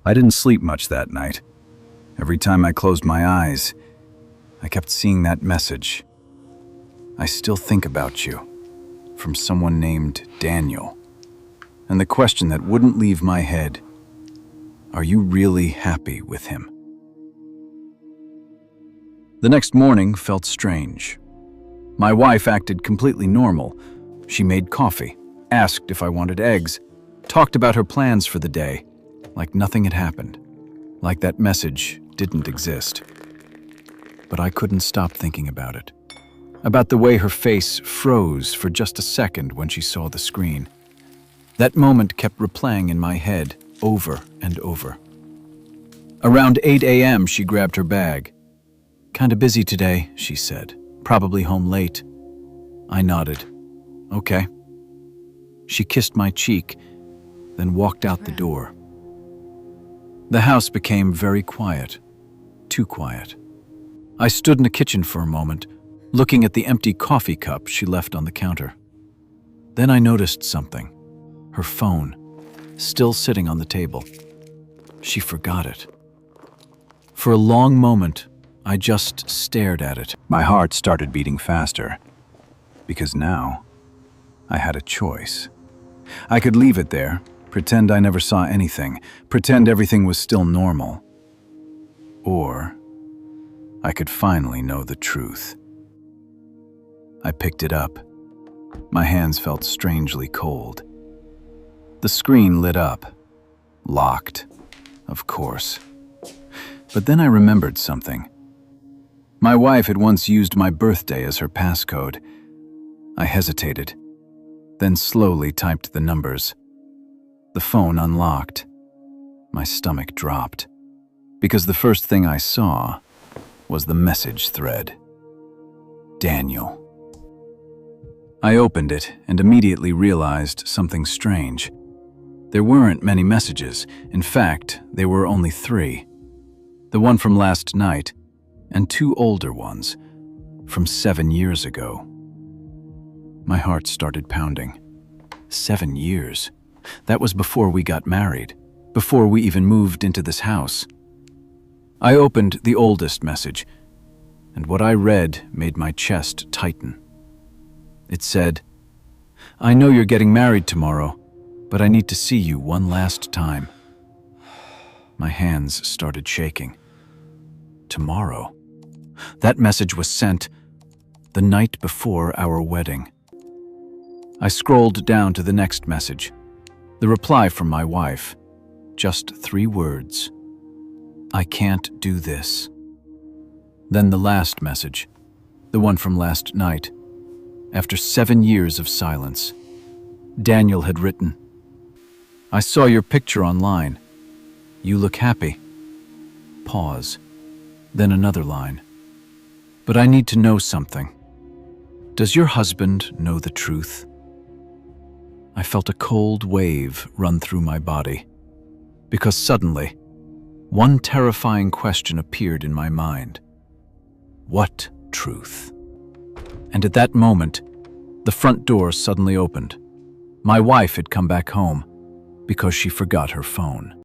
I didn't sleep much that night. Every time I closed my eyes, I kept seeing that message. I still think about you, from someone named Daniel. And the question that wouldn't leave my head, are you really happy with him? The next morning felt strange. My wife acted completely normal. She made coffee, asked if I wanted eggs, talked about her plans for the day, like nothing had happened, like that message didn't exist. But I couldn't stop thinking about it, about the way her face froze for just a second when she saw the screen. That moment kept replaying in my head over and over. Around 8 a.m., she grabbed her bag. "Kinda busy today," she said. "Probably home late." I nodded. "Okay." She kissed my cheek, then walked out the door. The house became very quiet, too quiet. I stood in the kitchen for a moment, looking at the empty coffee cup she left on the counter. Then I noticed something. Her phone, still sitting on the table. She forgot it. For a long moment, I just stared at it. My heart started beating faster, because now I had a choice. I could leave it there, pretend I never saw anything, pretend everything was still normal. Or I could finally know the truth. I picked it up. My hands felt strangely cold. The screen lit up. Locked, of course. But then I remembered something. My wife had once used my birthday as her passcode. I hesitated, then slowly typed the numbers. The phone unlocked. My stomach dropped, because the first thing I saw was the message thread. Daniel. I opened it and immediately realized something strange. There weren't many messages. In fact, there were only 3. The one from last night, and 2 older ones, from 7 years ago. My heart started pounding. 7 years. That was before we got married, before we even moved into this house. I opened the oldest message, and what I read made my chest tighten. It said, "I know you're getting married tomorrow, but I need to see you one last time." My hands started shaking. Tomorrow? That message was sent the night before our wedding. I scrolled down to the next message, the reply from my wife. Just 3 words. "I can't do this." Then the last message, the one from last night. After 7 years of silence, Daniel had written, "I saw your picture online. You look happy." Pause. Then another line. "But I need to know something. Does your husband know the truth?" I felt a cold wave run through my body, because suddenly, one terrifying question appeared in my mind. What truth? And at that moment, the front door suddenly opened. My wife had come back home because she forgot her phone.